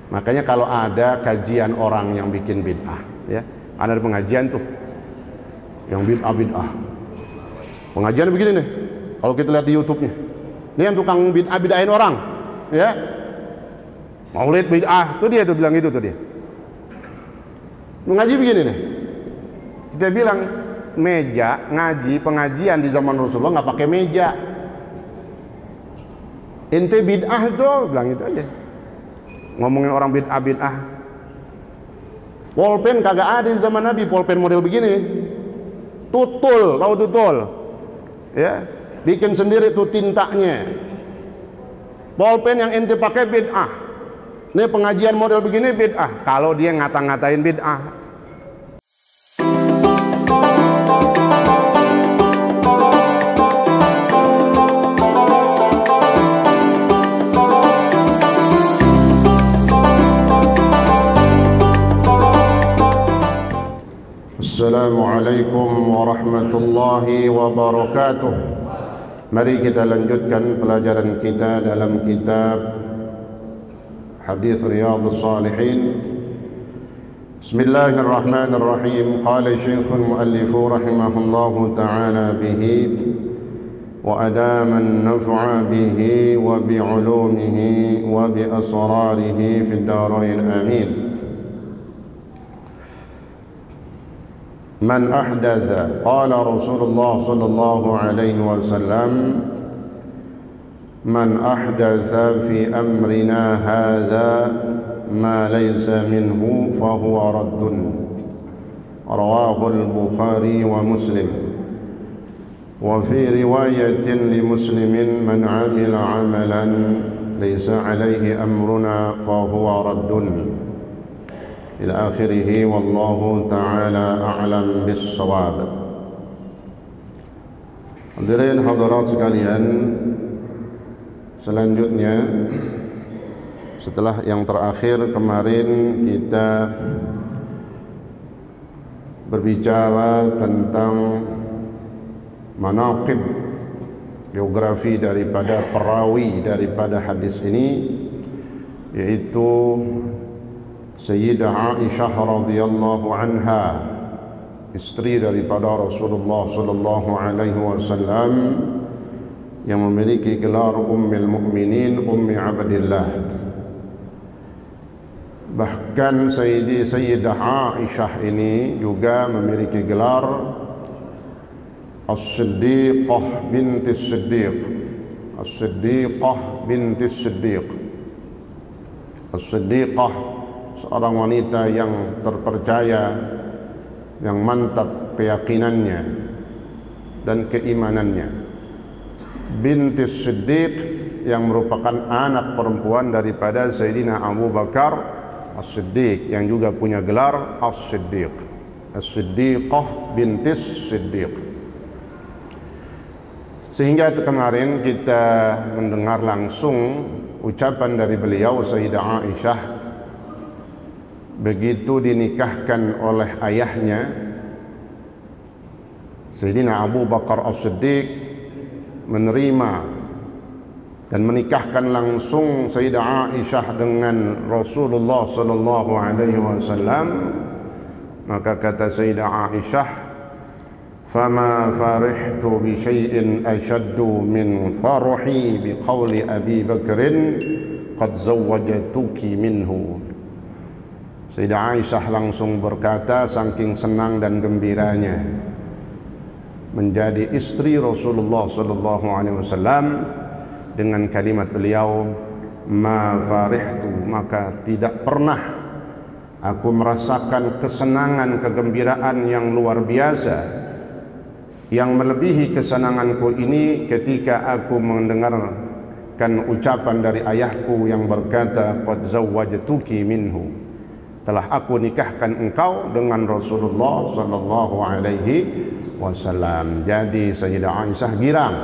Makanya kalau ada kajian orang yang bikin bid'ah, ya, ada pengajian tuh yang bid'ah. Pengajian begini nih, kalau kita lihat di YouTube-nya, ini yang tukang bid'ahin orang, ya, maulid bid'ah, tuh dia tuh bilang itu tuh dia. Mengaji begini nih, kita bilang meja ngaji pengajian di zaman Rasulullah nggak pakai meja. Ente bid'ah tuh, bilang itu aja. Ngomongin orang bid'ah. Pulpen kagak ada di zaman Nabi, pulpen model begini. Tutul, tahu tutul? Ya, bikin sendiri tuh tintanya. Pulpen yang ente pakai bid'ah. Ini pengajian model begini bid'ah. Kalau dia ngata-ngatain bid'ah. Assalamualaikum warahmatullahi wabarakatuh. Mari kita lanjutkan pelajaran kita dalam kitab Hadis Riyadhus Shalihin. Bismillahirrahmanirrahim. Qala Syekhul Muallif rahimahullahu ta'ala bihi wa adama an-naf'a bihi wa bi'ulumihi wa bi asrarihi fid darain amin. Man ahdatha, qala Rasulullah sallallahu alaihi wasallam, man ahdatha fi amrina hadha ma laysa minhu fahuwa raddun. Rawahu al-Bukhari wa Muslim. Wa fi riwayatin li Muslimin, man amila amalan laysa alaihi amruna fahuwa raddun. Ila akhirih, wallahu ta'ala a'lam bis-shawab. Hadirin hadirat sekalian, selanjutnya setelah yang terakhir kemarin kita berbicara tentang manaqib, biografi daripada perawi daripada hadis ini, yaitu Sayyidah Aisyah radhiyallahu anha, istri daripada Rasulullah sallallahu alaihi wasallam, yang memiliki gelar Ummul Mukminin, Ummi Abdillah. Bahkan Sayyidah Aisyah ini juga memiliki gelar As-Siddiqah binti Siddiq. As-Siddiqah binti Siddiq. As-Siddiqah, seorang wanita yang terpercaya, yang mantap keyakinannya dan keimanannya. Binti Siddiq, yang merupakan anak perempuan daripada Sayyidina Abu Bakar As-Siddiq, yang juga punya gelar As-Siddiq. As-Siddiqah binti Siddiq. Sehingga kemarin kita mendengar langsung ucapan dari beliau, Sayyidah Aisyah, begitu dinikahkan oleh ayahnya Sayyidina Abu Bakar As-Siddiq, menerima dan menikahkan langsung Sayyidah Aisyah dengan Rasulullah sallallahu alaihi wasallam. Maka kata Sayyidah Aisyah, fama farihtu bi syai'in ashaddu min farahi bi qawli Abi Bakrin qad zawwajtuki minhu. Sayyidah Aisyah langsung berkata, saking senang dan gembiranya menjadi istri Rasulullah sallallahu alaihi wasallam, dengan kalimat beliau, ma farihtu, maka tidak pernah aku merasakan kesenangan, kegembiraan yang luar biasa, yang melebihi kesenanganku ini ketika aku mendengarkan ucapan dari ayahku yang berkata, qad zawwajtuki minhu, telah aku nikahkan engkau dengan Rasulullah sallallahu alaihi wasallam. Jadi Sayyidah Aisyah girang,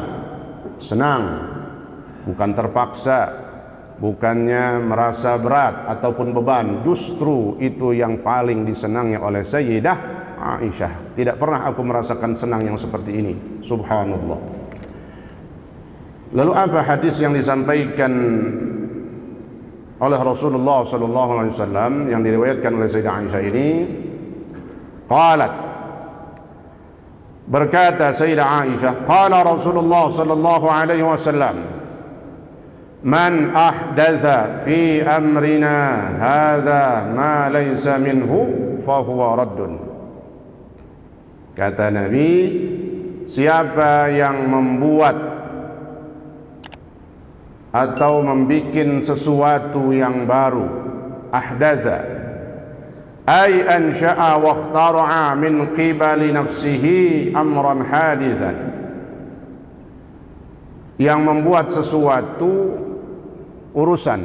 senang, bukan terpaksa, bukannya merasa berat ataupun beban. Justru itu yang paling disenangi oleh Sayyidah Aisyah. Tidak pernah aku merasakan senang yang seperti ini. Subhanallah. Lalu apa hadis yang disampaikan oleh Rasulullah sallallahu alaihi wasallam yang diriwayatkan oleh Sayyidah Aisyah ini, qalat, berkata Sayyidah Aisyah, qala Rasulullah sallallahu alaihi wasallam, man ahdatha fi amrina hadza ma laysa minhu fa huwa raddun. Kata Nabi, siapa yang membuat atau membikin sesuatu yang baru, ahdatha ay ansha'a wa ikhtara'a min qibali nafsihi amran hadithan, yang membuat sesuatu urusan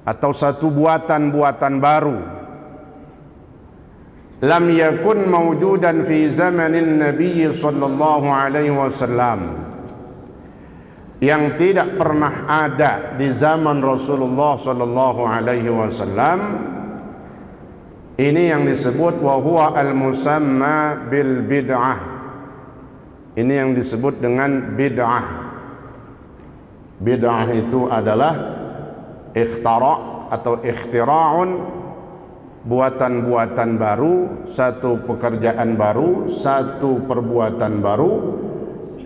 atau satu buatan-buatan baru, lam yakun mawjudan fi zamanin Nabi sallallahu alaihi wasallam, yang tidak pernah ada di zaman Rasulullah sallallahu alaihi wasallam. Ini yang disebut wa huwa al-musamma bil bid'ah. Ini yang disebut dengan bid'ah. Bid'ah itu adalah ikhtira' atau ikhtira'un, buatan-buatan baru, satu pekerjaan baru, satu perbuatan baru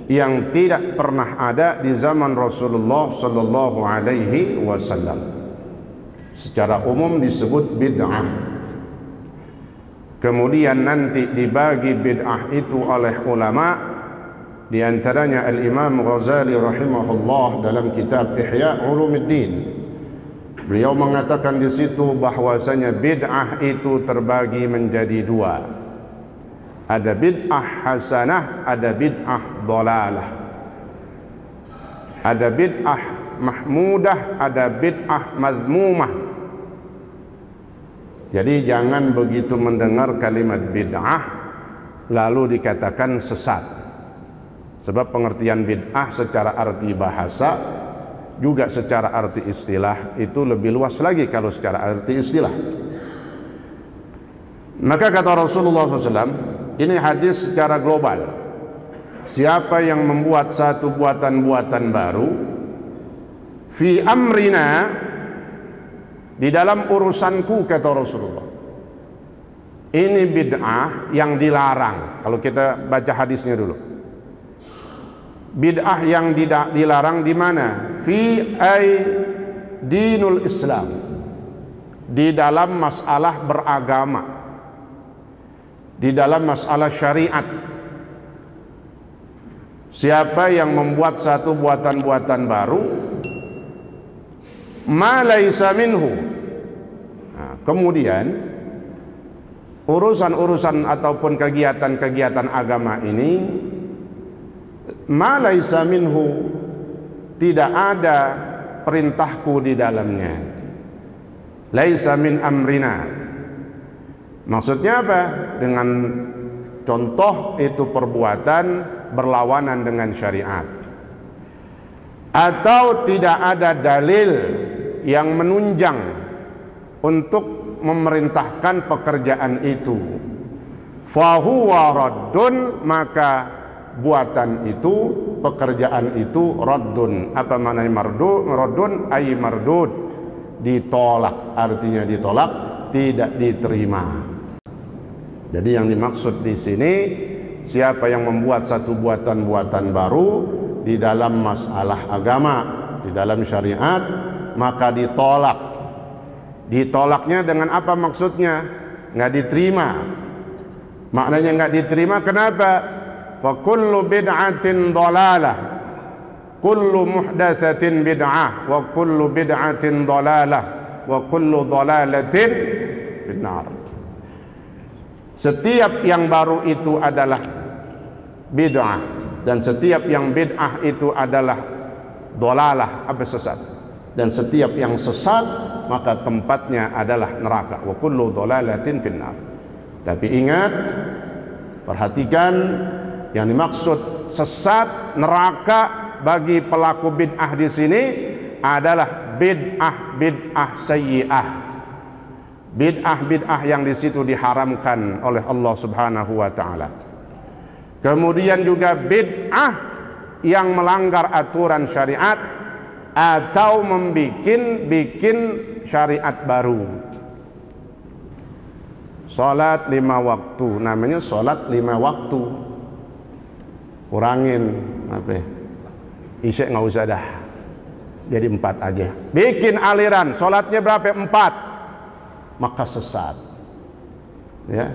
yang tidak pernah ada di zaman Rasulullah sallallahu alaihi wasallam. Secara umum disebut bid'ah. Kemudian nanti dibagi bid'ah itu oleh ulama, di antaranya Al-Imam Ghazali rahimahullah dalam kitab Ihya Ulumuddin. Beliau mengatakan di situ bahwasanya bid'ah itu terbagi menjadi dua. Ada bid'ah hasanah, ada bid'ah dhalalah. Ada bid'ah mahmudah, ada bid'ah mazmumah. Jadi jangan begitu mendengar kalimat bid'ah lalu dikatakan sesat. Sebab pengertian bid'ah secara arti bahasa juga secara arti istilah itu lebih luas lagi kalau secara arti istilah. Maka kata Rasulullah SAW, ini hadis secara global. Siapa yang membuat satu buatan-buatan baru fi amrina, di dalam urusanku, kata Rasulullah, ini bid'ah yang dilarang. Kalau kita baca hadisnya dulu, bid'ah yang dilarang di mana? Fi ay dinul Islam, di dalam masalah beragama, di dalam masalah syariat. Siapa yang membuat satu buatan-buatan baru, ma laisa minhu, nah, kemudian urusan-urusan ataupun kegiatan-kegiatan agama ini, ma laisa minhu, tidak ada perintahku di dalamnya. Laisa min amrina. Maksudnya apa? Dengan contoh itu perbuatan berlawanan dengan syariat, atau tidak ada dalil yang menunjang untuk memerintahkan pekerjaan itu, fahuwa raddun, maka buatan itu, pekerjaan itu raddun. Apa maknanya mardud? Raddun ay mardud, ditolak, artinya ditolak, tidak diterima. Jadi yang dimaksud di sini, siapa yang membuat satu buatan-buatan baru di dalam masalah agama, di dalam syariat, maka ditolak. Ditolaknya dengan apa maksudnya? Nggak diterima. Maknanya nggak diterima, kenapa? Fa kullu bid'atin dhalalah, kullu muhdatsatin bid'ah, wa kullu bid'atin dhalalah, wa kullu dhalalatin finnar. Setiap yang baru itu adalah bid'ah, dan setiap yang bid'ah itu adalah dhalalah, apa sesat, dan setiap yang sesat maka tempatnya adalah neraka, wa kullu dhalalatin finnar. Tapi ingat, perhatikan, yang dimaksud sesat, neraka bagi pelaku bid'ah di sini adalah bid'ah sayyi'ah, bid'ah yang di situ diharamkan oleh Allah Subhanahu wa taala. Kemudian juga bid'ah yang melanggar aturan syariat, atau bikin syariat baru. Salat 5 waktu, namanya salat 5 waktu. Kurangin apa? Isya nggak usah dah, jadi 4 aja. Bikin aliran, salatnya berapa? 4, maka sesat. Ya,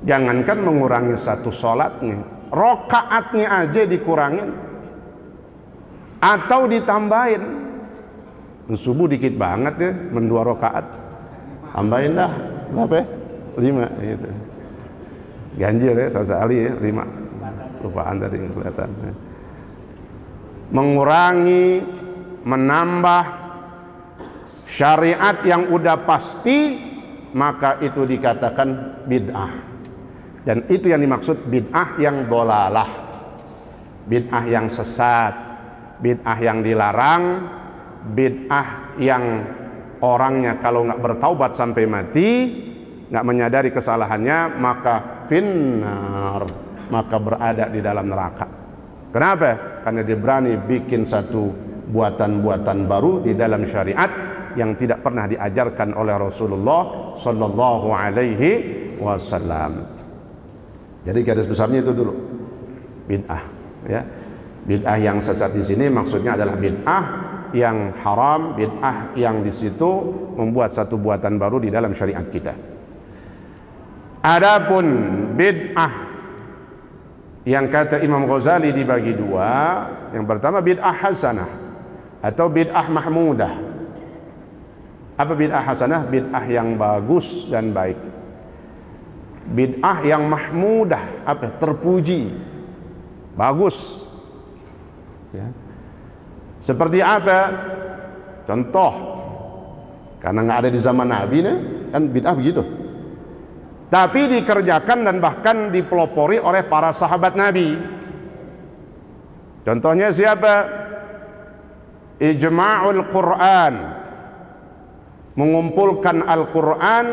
jangankan mengurangi satu salatnya, rokaatnya aja dikurangin atau ditambahin. Subuh dikit banget ya, 2 rakaat, tambahin dah berapa? 5 gitu. Ganjil ya, sasali ya, 5. Lupaan tadi kelihatan. Mengurangi, menambah syariat yang udah pasti, maka itu dikatakan bid'ah. Dan itu yang dimaksud bid'ah yang dolalah, bid'ah yang sesat, bid'ah yang dilarang, bid'ah yang orangnya kalau nggak bertaubat sampai mati, nggak menyadari kesalahannya, maka finnar, maka berada di dalam neraka. Kenapa? Karena dia berani bikin satu buatan-buatan baru di dalam syariat yang tidak pernah diajarkan oleh Rasulullah Sallallahu Alaihi Wasallam. Jadi garis besarnya itu dulu, bid'ah. Ya, bid'ah yang sesat di sini maksudnya adalah bid'ah yang haram, bid'ah yang di situ membuat satu buatan baru di dalam syariat kita. Adapun bid'ah yang kata Imam Ghazali dibagi 2. Yang pertama bid'ah hasanah atau bid'ah mahmudah. Apa bid'ah hasanah? Bid'ah yang bagus dan baik. Bid'ah yang mahmudah, apa? Terpuji, bagus. Ya. Seperti apa? Contoh, karena nggak ada di zaman Nabi nih, kan bid'ah begitu. Tapi dikerjakan dan bahkan dipelopori oleh para sahabat Nabi. Contohnya siapa? Ijma'ul Quran, mengumpulkan Al-Quran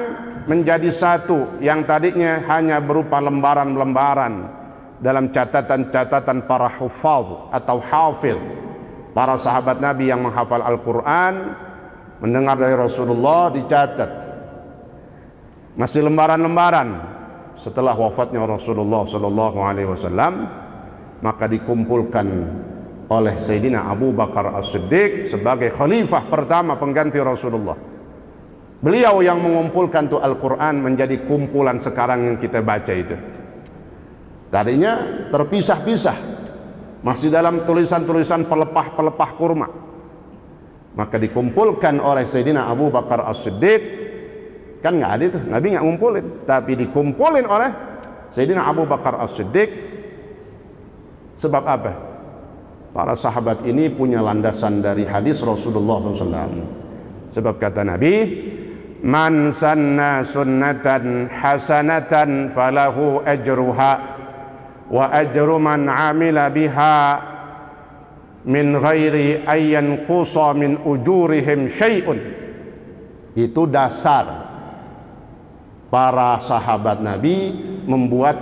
menjadi satu, yang tadinya hanya berupa lembaran-lembaran dalam catatan-catatan para hufaz atau hafid, para sahabat Nabi yang menghafal Al-Quran, mendengar dari Rasulullah, dicatat. Masih lembaran-lembaran. Setelah wafatnya Rasulullah Sallallahu Alaihi Wasallam, maka dikumpulkan oleh Sayyidina Abu Bakar As-Siddiq sebagai khalifah pertama pengganti Rasulullah. Beliau yang mengumpulkan tuh Al-Quran menjadi kumpulan sekarang yang kita baca itu. Tadinya terpisah-pisah, masih dalam tulisan-tulisan pelepah-pelepah kurma. Maka dikumpulkan oleh Sayyidina Abu Bakar As-Siddiq. Kan nggak ada itu, Nabi nggak ngumpulin, tapi dikumpulin oleh Sayyidina Abu Bakar As-Siddiq. Sebab apa? Para sahabat ini punya landasan dari hadis Rasulullah SAW. Sebab kata Nabi, man sanna sunnatan hasanatan falahu ajruha wa ajru man amila biha min ghairi ayyan qusa min ujurihim syai'un. Itu dasar para sahabat Nabi membuat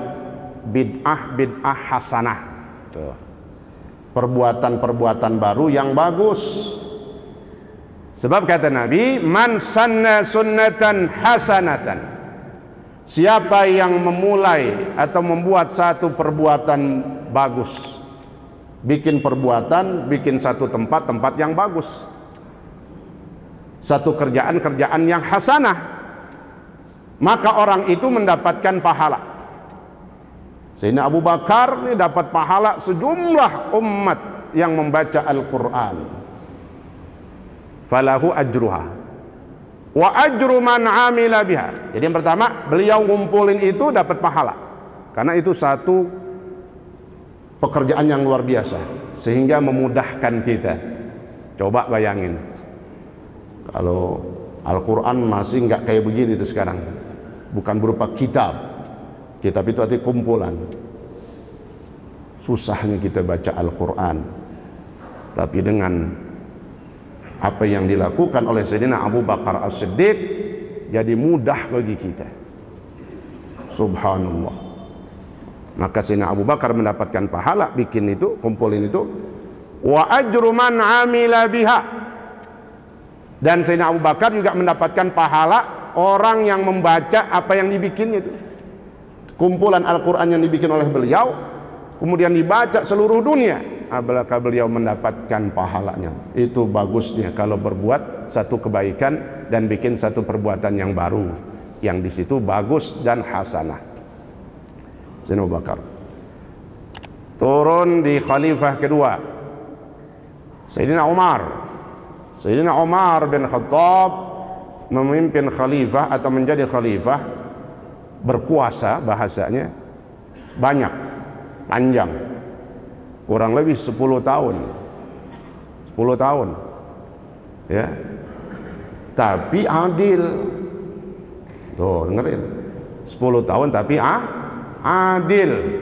bid'ah hasanah. Perbuatan-perbuatan baru yang bagus. Sebab kata Nabi, man sanna sunnatan hasanatan, siapa yang memulai atau membuat satu perbuatan bagus, bikin perbuatan, bikin satu tempat yang bagus, satu kerjaan yang hasanah, maka orang itu mendapatkan pahala. Sayyidina Abu Bakar ini dapat pahala sejumlah umat yang membaca Al-Quran. Falahu ajruha wa ajru man amila biha. Jadi yang pertama, beliau ngumpulin itu dapat pahala, karena itu satu pekerjaan yang luar biasa sehingga memudahkan kita. Coba bayangin kalau Al-Quran masih nggak kayak begini itu sekarang, bukan berupa kitab itu arti kumpulan. Susahnya kita baca Al-Quran, tapi dengan apa yang dilakukan oleh Sayyidina Abu Bakar As-Siddiq jadi mudah bagi kita. Subhanallah. Maka Sayyidina Abu Bakar mendapatkan pahala bikin itu, kumpulin itu, wa ajru man amila biha. Dan Sayyidina Abu Bakar juga mendapatkan pahala orang yang membaca apa yang dibikinnya itu. Kumpulan Al-Quran yang dibikin oleh beliau kemudian dibaca seluruh dunia, apakah beliau mendapatkan pahalanya. Itu bagusnya kalau berbuat satu kebaikan dan bikin satu perbuatan yang baru, yang di situ bagus dan hasanah. Sayyidina Abu Bakar turun di khalifah kedua, Sayyidina Umar. Sayyidina Umar bin Khattab memimpin khalifah atau menjadi khalifah, berkuasa, bahasanya banyak, panjang, kurang lebih 10 tahun 10 tahun ya, tapi adil. Tuh dengerin, 10 tahun tapi adil.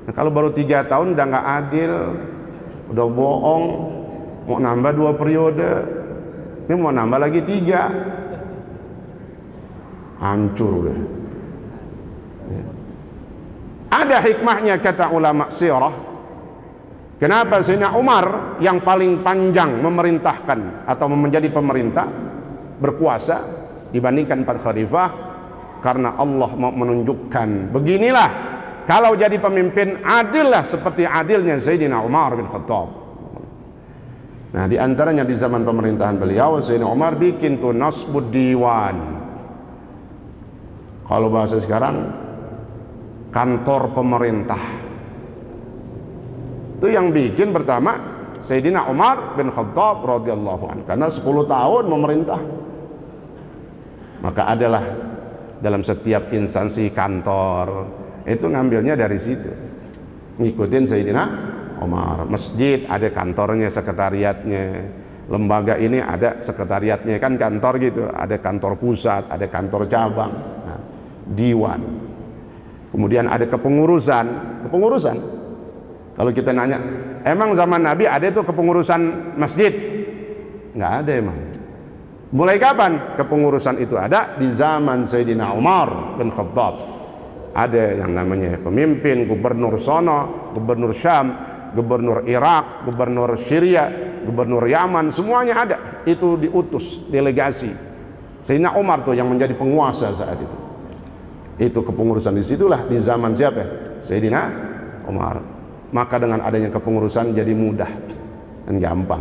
Nah, kalau baru 3 tahun udah nggak adil, udah bohong, mau nambah 2 periode, ini mau nambah lagi 3, hancur udah. Ada hikmahnya kata ulama sirah, kenapa Sayyidina Umar yang paling panjang memerintahkan atau menjadi pemerintah, berkuasa dibandingkan para khalifah. Karena Allah mau menunjukkan, beginilah kalau jadi pemimpin, adillah seperti adilnya Sayyidina Umar bin Khattab. Nah, di antaranya di zaman pemerintahan beliau, Sayyidina Umar bikin tuh nasbud diwan. Kalau bahasa sekarang, kantor pemerintah. Itu yang bikin pertama Sayyidina Umar bin Khattab radhiyallahu anhu, karena 10 tahun memerintah. Maka adalah dalam setiap instansi kantor itu ngambilnya dari situ, ngikutin Sayyidina Umar. Masjid ada kantornya, sekretariatnya. Lembaga ini ada sekretariatnya, kan kantor gitu, ada kantor pusat, ada kantor cabang. Nah, diwan. Kemudian ada kepengurusan. Kalau kita nanya, emang zaman Nabi ada itu kepengurusan masjid? Nggak ada emang. Mulai kapan kepengurusan itu ada? Di zaman Sayyidina Umar bin Khattab. Ada yang namanya pemimpin, gubernur sono, gubernur Syam, gubernur Irak, gubernur Syria, gubernur Yaman, semuanya ada. Itu diutus delegasi. Sayyidina Umar tuh yang menjadi penguasa saat itu. Itu kepengurusan, disitulah di zaman siapa? Sayyidina Umar. Maka dengan adanya kepengurusan jadi mudah dan gampang.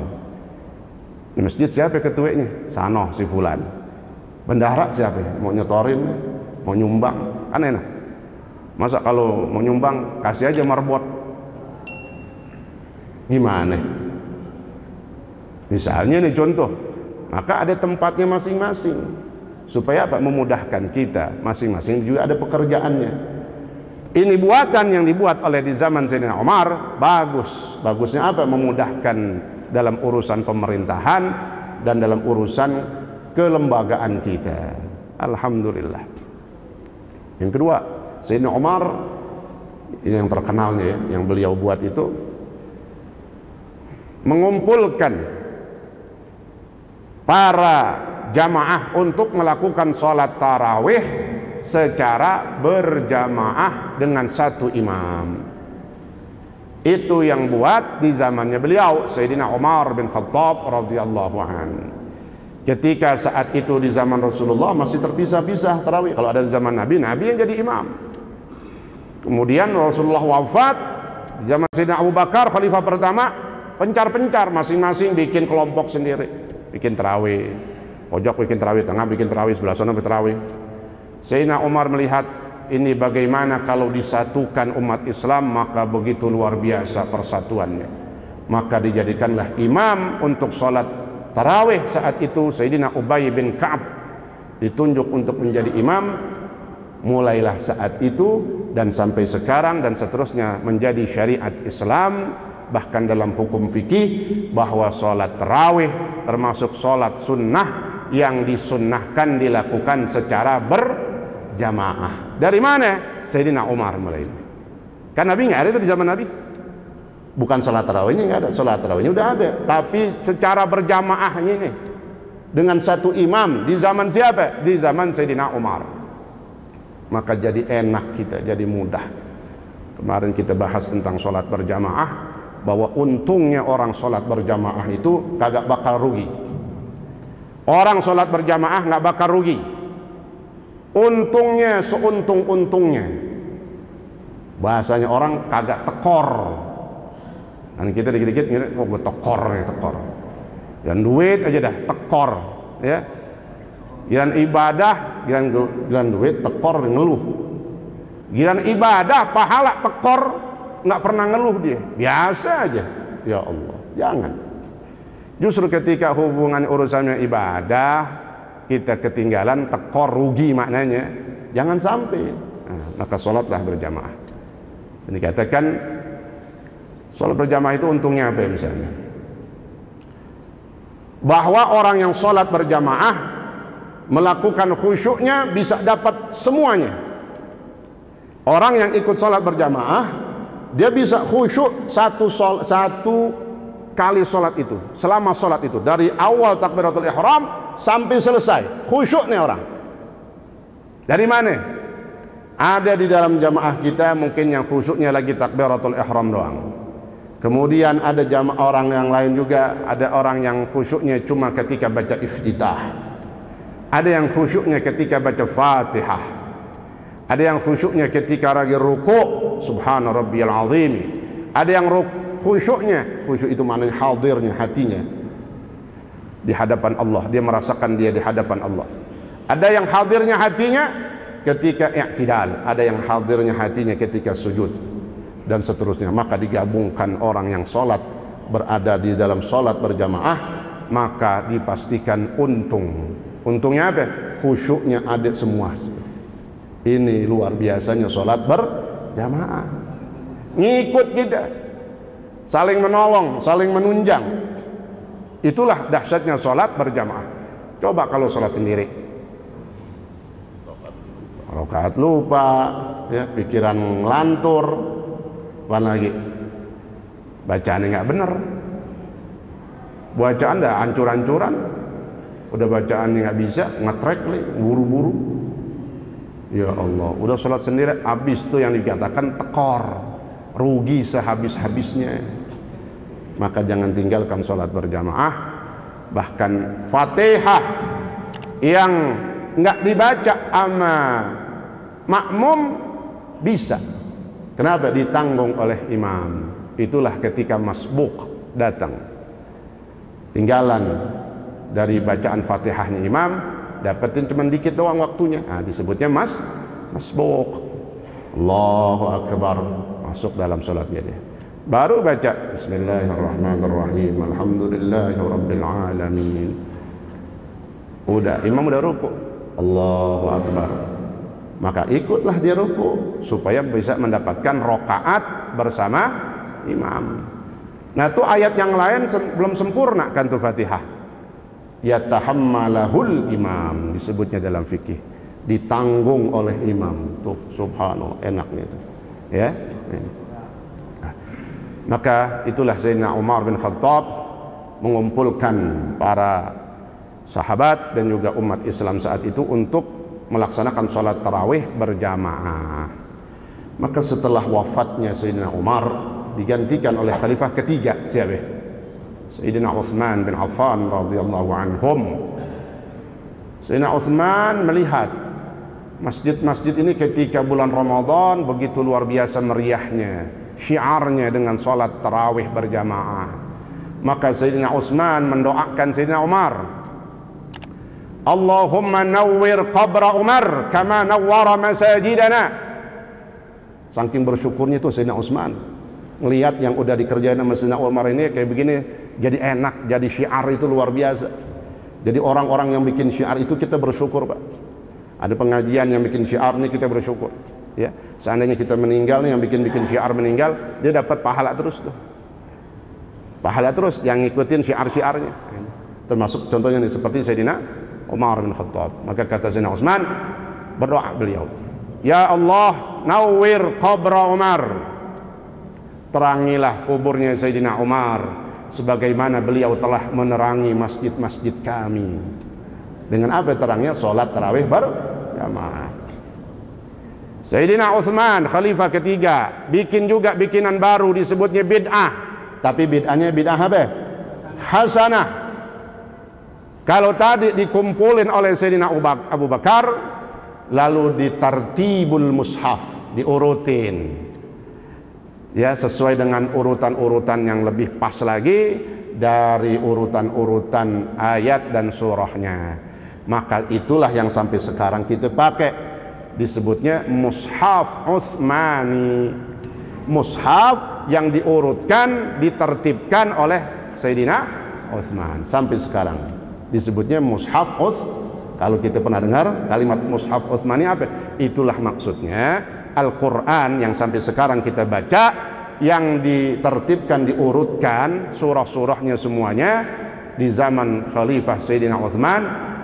Di masjid siapa ketuanya? Sano si fulan. Bendahara siapa? Mau nyetorin, mau nyumbang, kan enak. Masa kalau mau nyumbang kasih aja marbot? Gimana? Misalnya nih contoh, maka ada tempatnya masing-masing. Supaya apa? Memudahkan kita, masing-masing juga ada pekerjaannya. Ini buatan yang dibuat oleh di zaman Sayyidina Umar bagus. Bagusnya apa? Memudahkan dalam urusan pemerintahan dan dalam urusan kelembagaan kita. Alhamdulillah. Yang kedua, Sayyidina Umar ini yang terkenalnya ya, yang beliau buat itu mengumpulkan para jamaah untuk melakukan sholat tarawih secara berjamaah dengan satu imam. Itu yang buat di zamannya beliau Sayyidina Umar bin Khattab radhiyallahu anhu. Ketika saat itu di zaman Rasulullah masih terpisah-pisah tarawih. Kalau ada di zaman Nabi, Nabi yang jadi imam. Kemudian Rasulullah wafat, di zaman Sayyidina Abu Bakar khalifah pertama, pencar-pencar masing-masing bikin kelompok sendiri, bikin tarawih. Pojok bikin tarawih, tengah bikin tarawih, sebelah sana bikin tarawih. Sayyidina Umar melihat ini bagaimana kalau disatukan umat Islam, maka begitu luar biasa persatuannya. Maka dijadikanlah imam untuk sholat tarawih saat itu Sayyidina Ubay bin Ka'ab ditunjuk untuk menjadi imam. Mulailah saat itu dan sampai sekarang dan seterusnya menjadi syariat Islam. Bahkan dalam hukum fikih bahwa sholat tarawih termasuk sholat sunnah yang disunnahkan dilakukan secara berjamaah. Dari mana? Sayyidina Umar mulai. Kan Nabi nggak ada itu di zaman Nabi. Bukan sholat tarawihnya nggak ada, sholat tarawihnya udah ada. Tapi secara berjamaahnya ini dengan satu imam di zaman siapa? Di zaman Sayyidina Umar. Maka jadi enak kita, jadi mudah. Kemarin kita bahas tentang sholat berjamaah. bahwa untungnya orang sholat berjamaah itu kagak bakal rugi. Orang sholat berjamaah nggak bakal rugi. Untungnya seuntung-untungnya. Bahasanya orang kagak tekor. Dan kita dikit-dikit ngeliat, oh gue tekor nih, tekor. Dan duit aja dah, tekor. Ya. Giliran ibadah, giliran duit, tekor, ngeluh. Giliran ibadah, pahala, tekor, nggak pernah ngeluh dia, biasa aja. Ya Allah, jangan. Justru ketika hubungan urusannya ibadah, kita ketinggalan, tekor, rugi maknanya. Jangan sampai. Nah, maka sholatlah berjamaah. Ini katakan sholat berjamaah itu untungnya apa misalnya? Bahwa orang yang sholat berjamaah melakukan khusyuknya bisa dapat semuanya. Orang yang ikut sholat berjamaah dia bisa khusyuk satu kali sholat itu, selama sholat itu, dari awal takbiratul ihram sampai selesai, khusyuk nih orang. Dari mana? Ada di dalam jamaah kita mungkin yang khusyuknya lagi takbiratul ihram doang. Kemudian ada jamaah orang yang lain juga, ada orang yang khusyuknya cuma ketika baca iftitah. Ada yang khusyuknya ketika baca Fatihah. Ada yang khusyuknya ketika lagi ruku', subhana rabbiyal azim. Ada yang khusyuknya, khusyuk itu maknanya hadirnya hatinya di hadapan Allah, dia merasakan dia di hadapan Allah. Ada yang hadirnya hatinya ketika i'tidal, ada yang hadirnya hatinya ketika sujud, dan seterusnya. Maka digabungkan orang yang sholat berada di dalam sholat berjamaah, maka dipastikan untung. Untungnya apa? Khusyuknya ada semua. Ini luar biasanya sholat berjamaah. Ngikut kita, saling menolong, saling menunjang. Itulah dahsyatnya sholat berjamaah. Coba kalau sholat sendiri, rakaat lupa, ya, pikiran ngelantur, apa lagi? Bacaannya nggak bener, bacaan dah hancur-hancuran, udah bacaannya nggak bisa, ngetrek, buru-buru. Ya Allah, udah sholat sendiri, habis tuh yang dikatakan tekor, rugi sehabis-habisnya. Maka jangan tinggalkan sholat berjamaah. Bahkan Fatihah yang nggak dibaca sama makmum bisa. Kenapa? Ditanggung oleh imam. Itulah ketika masbuk datang, tinggalan dari bacaan Fatihahnya imam, dapetin cuma dikit doang waktunya. Nah, disebutnya masbuk. Allahu akbar, masuk dalam sholatnya dia. Baru baca Bismillahirrahmanirrahim, Alhamdulillahirabbil alamin. Udah, imam udah ruku, Allahu akbar. Maka ikutlah dia ruku supaya bisa mendapatkan rakaat bersama imam. Nah, tuh ayat yang lain belum sempurna kan tuh Fatihah. Yatahammalahul imam disebutnya dalam fikih, ditanggung oleh imam. Tuh subhanallah, enaknya itu ya. Maka itulah Sayyidina Umar bin Khattab mengumpulkan para sahabat dan juga umat Islam saat itu untuk melaksanakan sholat tarawih berjamaah. Maka setelah wafatnya Sayyidina Umar digantikan oleh khalifah ketiga, siapa? Sayyidina Utsman bin Affan radhiyallahu anhum. Sayyidina Utsman melihat masjid-masjid ini ketika bulan Ramadan begitu luar biasa meriahnya, syiarnya dengan sholat tarawih berjamaah. Maka Sayyidina Utsman mendoakan Sayyidina Umar, Allahumma nawwir qabra Umar kama nawwara masajidana. Saking bersyukurnya itu Sayyidina Utsman melihat yang udah dikerjain sama Sayyidina Umar ini kayak begini, jadi enak, jadi syiar itu luar biasa. Jadi orang-orang yang bikin syiar itu kita bersyukur, Pak. Ada pengajian yang bikin syiar nih, kita bersyukur. Ya, seandainya kita meninggal nih, yang bikin syiar meninggal, dia dapat pahala terus tuh. Pahala terus yang ngikutin syiar-syiarnya. Termasuk contohnya nih seperti Sayyidina Umar bin Khattab. Maka kata Sayyidina Utsman, berdoa beliau, ya Allah, nawwir qabra Umar. Terangilah kuburnya Sayyidina Umar sebagaimana beliau telah menerangi masjid-masjid kami. Dengan apa terangnya? Sholat tarawih berjamaah. Sayyidina Utsman khalifah ketiga bikin juga bikinan baru disebutnya bid'ah. tapi bid'ahnya bid'ah apa? Hasanah. Kalau tadi dikumpulin oleh Sayyidina Abu Bakar, lalu ditartibul mushaf, diurutin, ya, sesuai dengan urutan-urutan yang lebih pas lagi dari urutan-urutan ayat dan surahnya. Maka itulah yang sampai sekarang kita pakai, disebutnya mushaf Utsmani, mushaf yang diurutkan, ditertibkan oleh Sayyidina Utsman. Sampai sekarang disebutnya mushaf Kalau kita pernah dengar kalimat mushaf Utsmani apa? Itulah maksudnya Al-Quran yang sampai sekarang kita baca, yang ditertibkan, diurutkan surah-surahnya semuanya di zaman Khalifah Sayyidina Utsman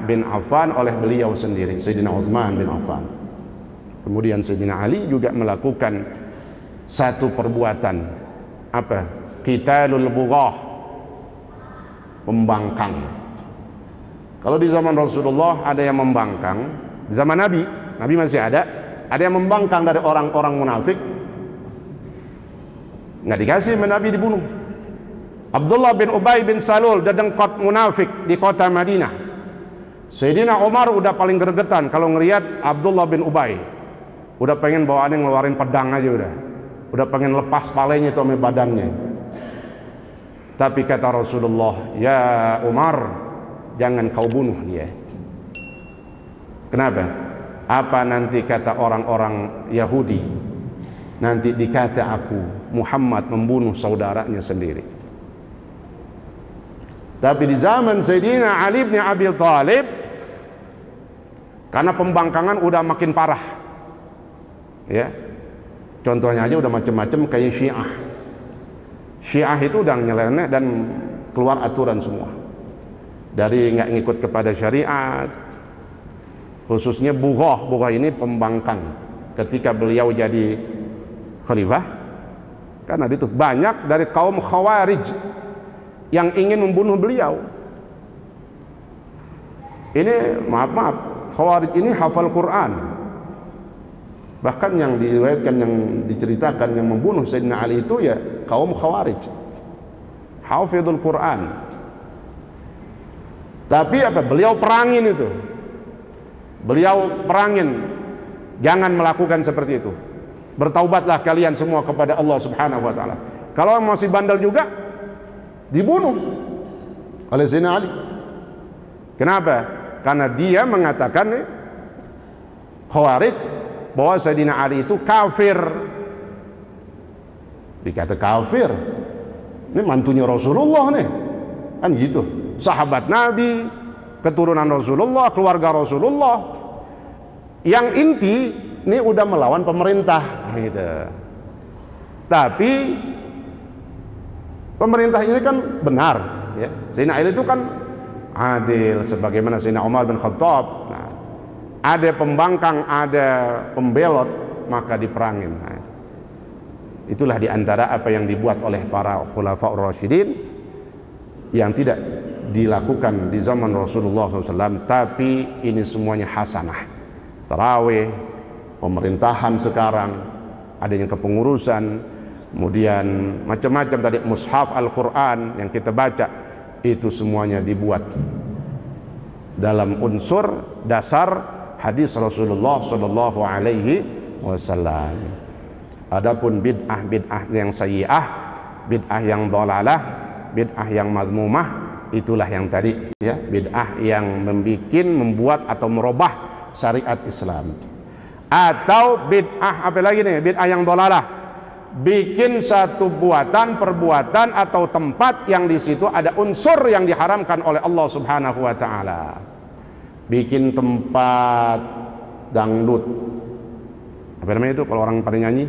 bin Affan oleh beliau sendiri, Sayyidina Utsman bin Affan. Kemudian Sayyidina Ali juga melakukan satu perbuatan, apa? Qitalul bughah, pembangkang. Kalau di zaman Rasulullah ada yang membangkang, di zaman Nabi masih ada yang membangkang dari orang-orang munafik, nggak dikasih, Nabi dibunuh. Abdullah bin Ubay bin Salul, dedengkot munafik di kota Madinah. Sayyidina Umar udah paling gregetan kalau ngelihat Abdullah bin Ubay, udah pengen bawaannya ngeluarin pedang aja, udah pengen lepas palanya itu sama badannya. Tapi kata Rasulullah, ya Umar, jangan kau bunuh dia. Kenapa? Apa nanti kata orang-orang Yahudi? Nanti dikata aku Muhammad membunuh saudaranya sendiri. Tapi di zaman Sayyidina Ali bin Abi Thalib, karena pembangkangan udah makin parah, ya, contohnya aja udah macam-macam kayak Syiah itu udah nyeleneh dan keluar aturan semua, dari nggak ngikut kepada syariat, khususnya bughah ini pembangkang. Ketika beliau jadi khalifah, karena itu banyak dari kaum Khawarij yang ingin membunuh beliau. Ini maaf, Khawarij ini hafal Quran. Bahkan yang diriwayatkan, yang diceritakan yang membunuh Sayyidina Ali itu ya kaum Khawarij, hafidhul Quran. Tapi apa? Beliau perangin itu. Beliau perangin, jangan melakukan seperti itu. Bertaubatlah kalian semua kepada Allah Subhanahu wa taala. Kalau masih bandel juga, dibunuh oleh Sayyidina Ali. Kenapa? Karena dia mengatakan Khawarij bahwa Sayyidina Ali itu kafir. Dikata kafir, ini mantunya Rasulullah nih, kan gitu. Sahabat Nabi, keturunan Rasulullah, keluarga Rasulullah, yang inti ini udah melawan pemerintah gitu. Tapi pemerintah ini kan benar, ya. Sayyidina Ali itu kan adil, sebagaimana Sayyidina Umar bin Khattab. Nah, ada pembangkang, ada pembelot, maka diperangin. Nah, itulah diantara apa yang dibuat oleh para khulafaur rasyidin yang tidak dilakukan di zaman Rasulullah SAW, tapi ini semuanya hasanah. Tarawih, pemerintahan sekarang, adanya kepengurusan, kemudian macam-macam tadi, mushaf Al-Quran yang kita baca, itu semuanya dibuat dalam unsur dasar hadis Rasulullah Sallallahu Alaihi Wasallam. Adapun bid'ah yang sayyi'ah, bid'ah yang dhalalah, bid'ah yang mazmumah, itulah yang tadi, ya, bid'ah yang membuat atau merubah syariat Islam. Atau bid'ah apa lagi nih? Bid'ah yang dhalalah, bikin satu perbuatan atau tempat yang di situ ada unsur yang diharamkan oleh Allah Subhanahu wa taala. Bikin tempat dangdut, apa namanya itu kalau orang pada nyanyi?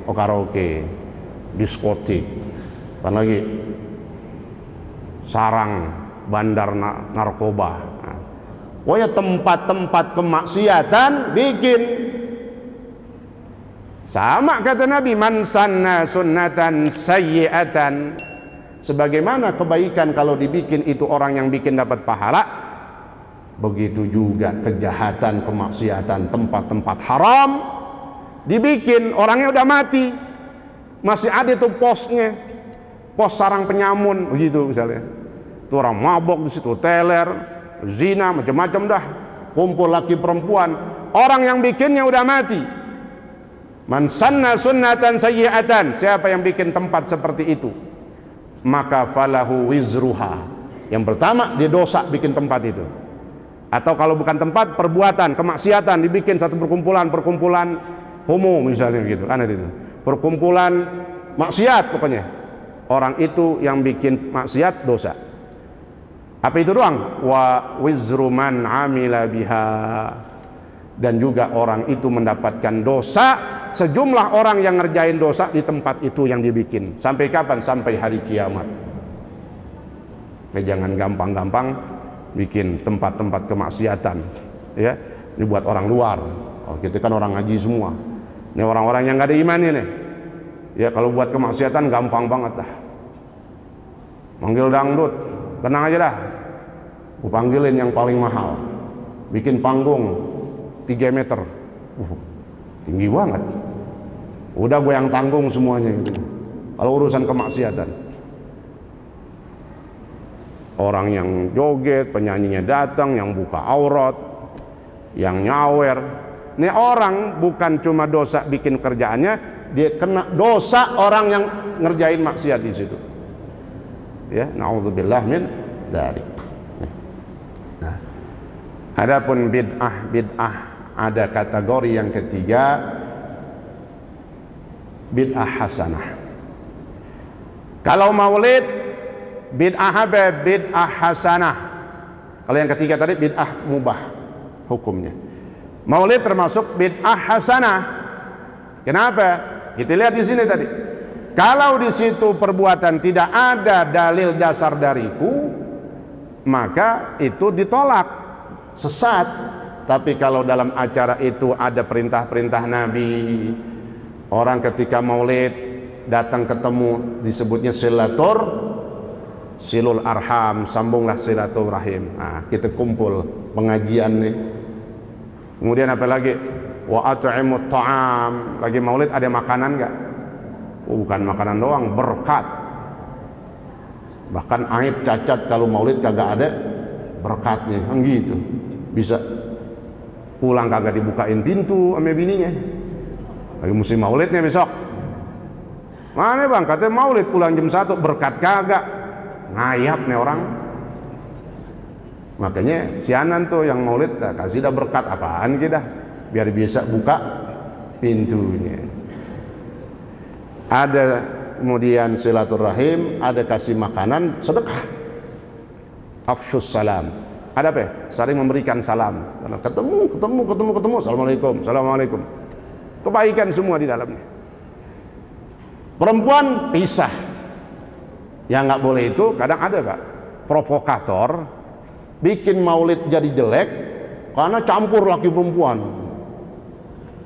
Karaoke, diskotik, apa lagi? Sarang, bandar narkoba. Pokoknya tempat-tempat kemaksiatan bikin. Sama kata Nabi, man sanna sunnatan sayyi'atan. Sebagaimana kebaikan kalau dibikin itu orang yang bikin dapat pahala, begitu juga kejahatan, kemaksiatan, tempat-tempat haram dibikin, orangnya udah mati, masih ada tuh posnya, pos sarang penyamun begitu misalnya. Tuh orang mabok di situ, teler, zina, macam-macam dah, kumpul laki perempuan. Orang yang bikinnya udah mati. Man sanna sunnatan sayyi'atan, siapa yang bikin tempat seperti itu, maka falahu wizruha. Yang pertama, dia dosa bikin tempat itu. Atau kalau bukan tempat, perbuatan kemaksiatan, dibikin satu perkumpulan homo misalnya gitu, kan itu. Perkumpulan maksiat pokoknya. Orang itu yang bikin maksiat dosa. Apa itu doang? Wa wizru man amila biha. Dan juga orang itu mendapatkan dosa sejumlah orang yang ngerjain dosa di tempat itu yang dibikin. Sampai kapan? Sampai hari kiamat. Jangan gampang-gampang bikin tempat-tempat kemaksiatan, ya. Ini buat orang luar. Kalau kita kan orang ngaji semua. Ini orang-orang yang nggak ada iman ini. Ya kalau buat kemaksiatan gampang banget dah. Manggil dangdut, tenang aja dah. Aku panggilin yang paling mahal. Bikin panggung 3 meter, tinggi banget. Udah gue yang tanggung semuanya gitu. Kalau urusan kemaksiatan, orang yang joget, penyanyinya datang, yang buka aurat, yang nyawer. Ini orang bukan cuma dosa bikin kerjaannya, dia kena dosa orang yang ngerjain maksiat di situ. Ya, naudzubillah min dzalik. Nah, adapun bid'ah ada kategori yang ketiga, bid'ah hasanah. Kalau maulid bid'ah apa? Bid'ah hasanah. Kalau yang ketiga tadi bid'ah mubah hukumnya. Maulid termasuk bid'ah hasanah. Kenapa? Kita lihat di sini tadi. Kalau di situ perbuatan tidak ada dalil dasar dariku, maka itu ditolak, sesat. Tapi kalau dalam acara itu ada perintah-perintah Nabi, orang ketika maulid datang ketemu, disebutnya silul arham, sambunglah silaturahim. Nah, kita kumpul pengajian nih. Kemudian apa lagi? Wa at'imut ta'am. Lagi maulid ada makanan enggak? Bukan makanan doang, berkat. Bahkan aib cacat kalau maulid kagak ada berkatnya, kan gitu. Bisa pulang kagak dibukain pintu sama bininya. Lagi musim maulidnya besok. Mana bang? Katanya maulid pulang jam 1, berkat kagak. Ngayap nih orang. Makanya sianan tuh yang maulid, kasih dah berkat apaan kita, biar bisa buka pintunya. Ada kemudian silaturahim, ada kasih makanan, sedekah, afsyus salam. Ada apa? Saling memberikan salam. Ketemu. Assalamualaikum. Kebaikan semua di dalamnya. Perempuan pisah. Yang nggak boleh itu kadang ada Pak, provokator bikin maulid jadi jelek karena campur laki perempuan.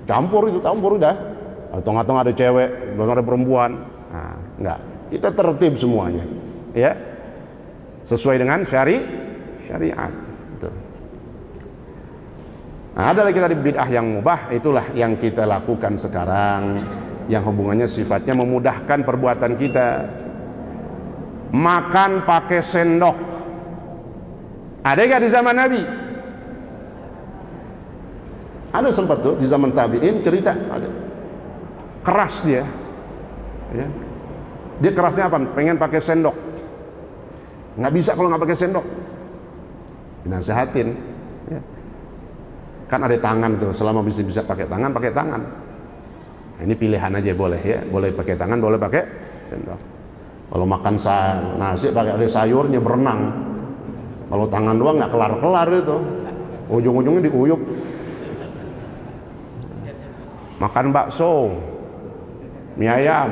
Campur udah. Tengah-tengah ada cewek, belakang ada perempuan. Nah, enggak. Kita tertib semuanya. Ya. Sesuai dengan syariat. Betul. Nah, ada lagi tadi bid'ah yang mubah, itulah yang kita lakukan sekarang, yang hubungannya sifatnya memudahkan perbuatan kita. Makan pakai sendok. Ada nggak di zaman Nabi? Ada sempat tuh di zaman tabi'in cerita, ada. Keras dia. Ya. Dia kerasnya apa? Pengen pakai sendok. Nggak bisa kalau nggak pakai sendok. Dinasehatin. Ya. Kan ada tangan tuh, selama bisa pakai tangan, pakai tangan. Nah, ini pilihan aja boleh ya, boleh pakai tangan, boleh pakai sendok. Kalau makan nasi pakai ada sayurnya berenang. Kalau tangan doang nggak kelar-kelar itu, ujung-ujungnya diuyup. Makan bakso, mie ayam,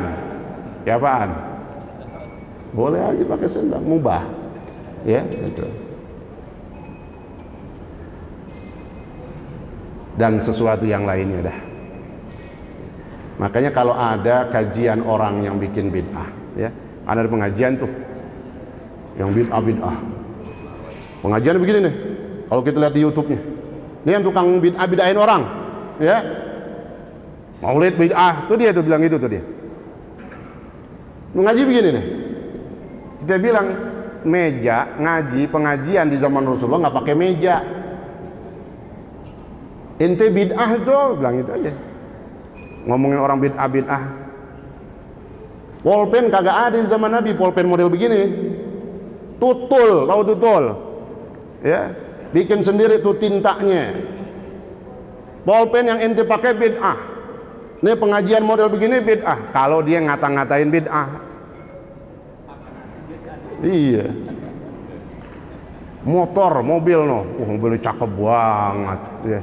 ya apaan? Boleh aja pakai sendok, mubah, ya gitu. Dan sesuatu yang lainnya dah. Makanya kalau ada kajian orang yang bikin bid'ah, ya, ada pengajian tuh yang bid'ah. Pengajian begini nih, kalau kita lihat di YouTube-nya, ini yang tukang bid'ahin orang, ya, maulid bid'ah, tuh dia tuh bilang itu tuh dia. Ngaji begini nih. Kita bilang meja ngaji pengajian di zaman Rasulullah nggak pakai meja. Ente bid'ah tuh, bilang itu aja. Ngomongin orang bid'ah. Pulpen kagak ada di zaman Nabi, pulpen model begini. Tutul, tahu tutul? Ya, bikin sendiri tuh tintanya. Pulpen yang ente pakai bid'ah. Ini pengajian model begini bid'ah. Kalau dia ngata-ngatain bid'ah. Iya. Motor, mobil no. Mobilnya cakep banget ya.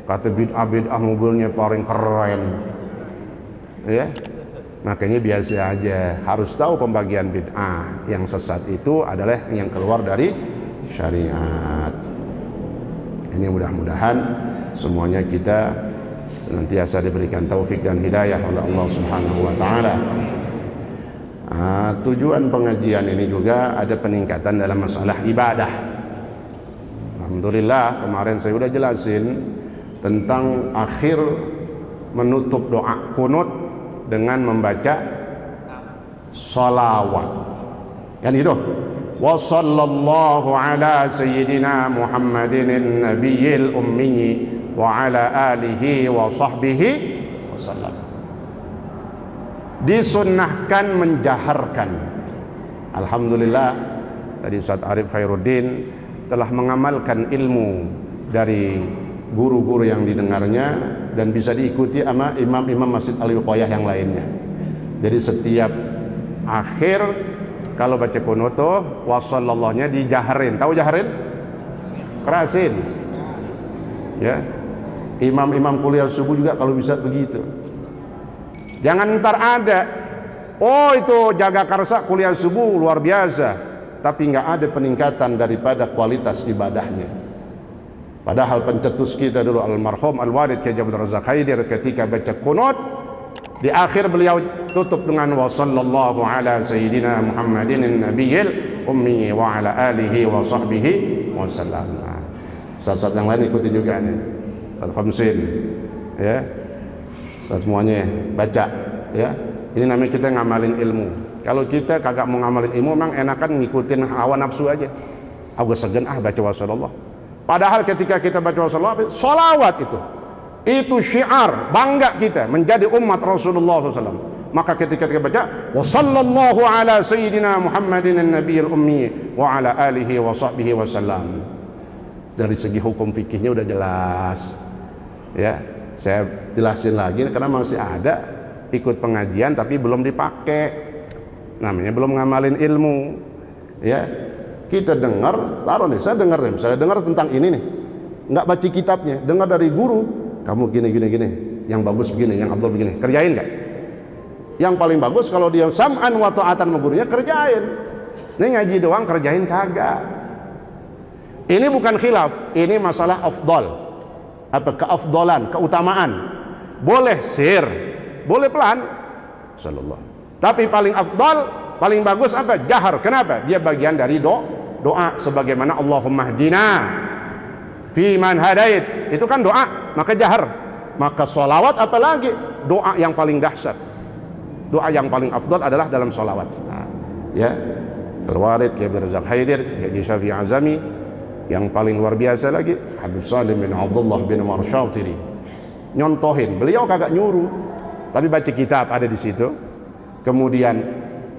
Kata bid'ah mobilnya paling keren. Ya. Makanya biasa aja, harus tahu pembagian bid'ah. Yang sesat itu adalah yang keluar dari syariat. Ini mudah-mudahan semuanya kita senantiasa diberikan taufik dan hidayah oleh Allah Subhanahu wa taala. Tujuan pengajian ini juga ada peningkatan dalam masalah ibadah. Alhamdulillah, kemarin saya sudah jelasin tentang akhir menutup doa kunut dengan membaca salawat. Yang itu, wa sallallahu ala sayyidina Muhammadin nabiyil ummi wa ala alihi wa sahbihi wasallam. Disunnahkan menjaharkan. Alhamdulillah, tadi Ustaz Arif Khairuddin telah mengamalkan ilmu dari guru-guru yang didengarnya dan bisa diikuti sama imam-imam Masjid Al-Wiqayah yang lainnya. Jadi setiap akhir kalau baca kunut tuh wasallallahnya dijaharin. Tahu jaharin? Kerasin. Ya. Imam-imam kuliah subuh juga kalau bisa begitu. Jangan ntar ada, oh itu jaga karsa kuliah subuh luar biasa, tapi nggak ada peningkatan daripada kualitas ibadahnya. Padahal pencetus kita dulu almarhum Al-Walid Kiai Abdul Razak Haidir ketika baca kunut di akhir beliau tutup dengan wa sallallahu ala sayyidina Muhammadin nabiyil ummi wa ala alihi wa sahbihi wasallam. Saat-saat yang lain ikuti juga nih. Al-Khamsin ya. Saat semuanya baca ya. Ini namanya kita ngamalin ilmu. Kalau kita kagak mau ngamalin ilmu memang enakan ngikutin hawa nafsu aja. Aku segen baca wa sallallahu. Padahal ketika kita baca salawat itu syiar bangga kita menjadi umat Rasulullah SAW. Maka ketika kita baca wa sallallahu ala sayyidina Muhammadin nabiyil ummi wa ala alihi wa sahbihi wasallam, dari segi hukum fikihnya udah jelas ya. Saya jelasin lagi karena masih ada ikut pengajian tapi belum dipakai, namanya belum ngamalin ilmu ya. Kita dengar, taruh nih, saya dengar tentang ini nih, nggak baca kitabnya, dengar dari guru, kamu gini, yang bagus begini, yang afdal begini, kerjain nggak? Yang paling bagus kalau dia sam'an wa ta'atan sama gurunya, kerjain. Ini ngaji doang, kerjain kagak. Ini bukan khilaf, ini masalah afdal, keafdalan, keutamaan. Boleh sir, boleh pelan, sallallahu. Tapi paling afdal, paling bagus apa? Jahar. Kenapa? Dia bagian dari doa sebagaimana Allahumma hdina fi man hadait, itu kan doa, maka jahar. Maka sholawat apalagi doa yang paling dahsyat, doa yang paling afdal adalah dalam sholawat. Ya, Al-Walid Kiai Abdul Razak Haidir, Kiai Syafi'i Azami, yang paling luar biasa lagi Habib Salim bin Abdullah bin Marshatiri, nyontohin, beliau kagak nyuruh tapi baca kitab ada di situ, kemudian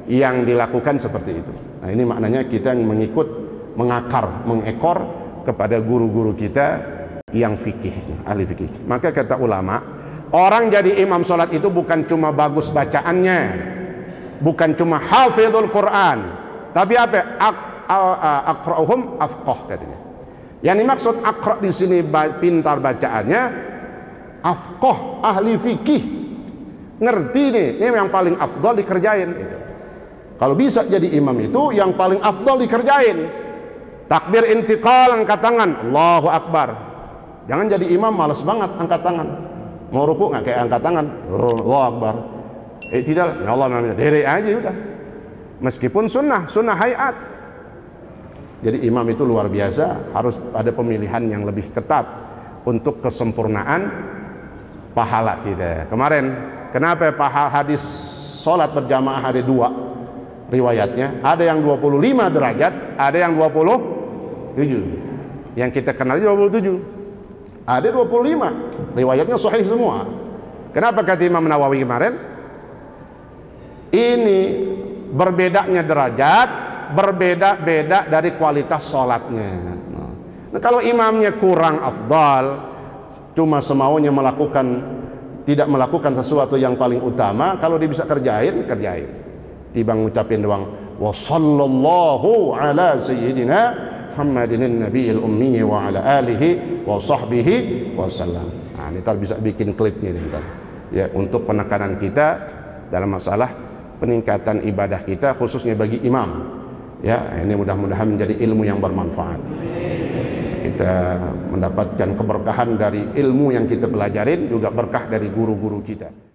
yang dilakukan seperti itu. Nah ini maknanya kita mengikut, mengakar, mengekor kepada guru-guru kita yang fikih, ahli fikih. Maka kata ulama, orang jadi imam sholat itu bukan cuma bagus bacaannya, bukan cuma hafizul Quran, tapi apa? Aqra'uhum afqah katanya. Yang dimaksud aqra' di sini pintar bacaannya, afqah, ahli fikih, ngerti nih, ini yang paling afdal dikerjain itu. Kalau bisa jadi imam itu yang paling afdal dikerjain. Takbir intiqal, angkat tangan, Allahu Akbar. Jangan jadi imam malas banget angkat tangan. Mau ruku nggak kayak angkat tangan, Allahu Akbar. Tidak, ya Allah, dere aja udah. Meskipun sunnah hayat. Jadi imam itu luar biasa, harus ada pemilihan yang lebih ketat untuk kesempurnaan pahala kita. Kemarin kenapa hadis Salat berjamaah ada 2 riwayatnya, ada yang 25 derajat, ada yang 27. Yang kita kenal 27. Ada 25. Riwayatnya sahih semua. Kenapa kata Imam Nawawi kemarin? Ini berbedanya derajat, berbeda-beda dari kualitas salatnya. Nah, kalau imamnya kurang afdal, cuma semaunya tidak melakukan sesuatu yang paling utama, kalau dia bisa kerjain. Timbang ngucapin doang wa sallallahu ala sayyidina Muhammadin nabiyil ummi wa ala alihi wa sahbihi wasallam. Nah, ini ntar bisa bikin klipnya nih ntar. Ya, untuk penekanan kita dalam masalah peningkatan ibadah kita khususnya bagi imam. Ya, ini mudah-mudahan menjadi ilmu yang bermanfaat. Kita mendapatkan keberkahan dari ilmu yang kita pelajarin, juga berkah dari guru-guru kita.